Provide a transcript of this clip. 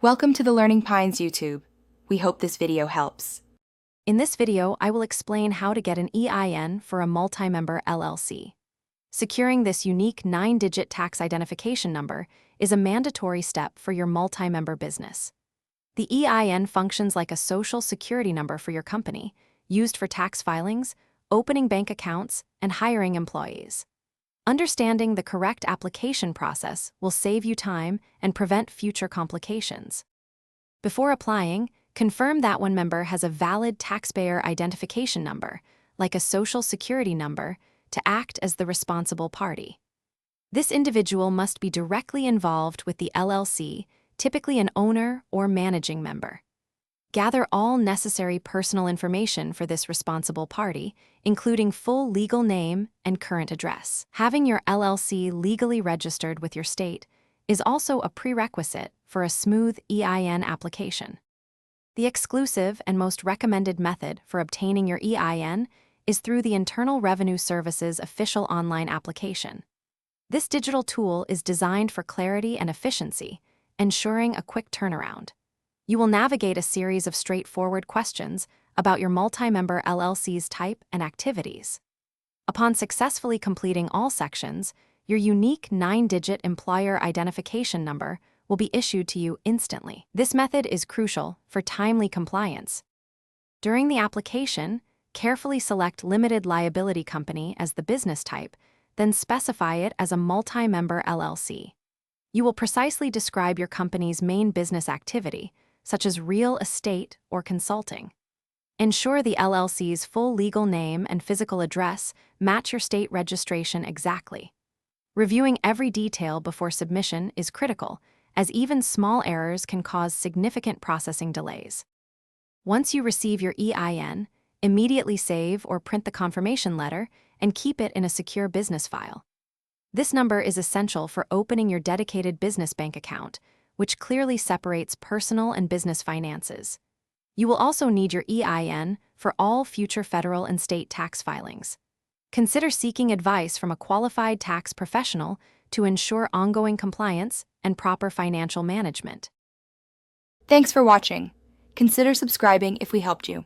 Welcome to the Learning Pines YouTube. We hope this video helps. In this video, I will explain how to get an EIN for a multi-member LLC. Securing this unique 9-digit tax identification number is a mandatory step for your multi-member business. The EIN functions like a social security number for your company, used for tax filings, opening bank accounts, and hiring employees. Understanding the correct application process will save you time and prevent future complications. Before applying, confirm that one member has a valid taxpayer identification number, like a social security number, to act as the responsible party. This individual must be directly involved with the LLC, typically an owner or managing member. Gather all necessary personal information for this responsible party, including full legal name and current address. Having your LLC legally registered with your state is also a prerequisite for a smooth EIN application. The exclusive and most recommended method for obtaining your EIN is through the Internal Revenue Service's official online application. This digital tool is designed for clarity and efficiency, ensuring a quick turnaround. You will navigate a series of straightforward questions about your multi-member LLC's type and activities. Upon successfully completing all sections, your unique 9-digit employer identification number will be issued to you instantly. This method is crucial for timely compliance. During the application, carefully select limited liability company as the business type, then specify it as a multi-member LLC. You will precisely describe your company's main business activity, such as real estate or consulting. Ensure the LLC's full legal name and physical address match your state registration exactly. Reviewing every detail before submission is critical, as even small errors can cause significant processing delays. Once you receive your EIN, immediately save or print the confirmation letter and keep it in a secure business file. This number is essential for opening your dedicated business bank account, which clearly separates personal and business finances. You will also need your EIN for all future federal and state tax filings. Consider seeking advice from a qualified tax professional to ensure ongoing compliance and proper financial management. Thanks for watching. Consider subscribing if we helped you.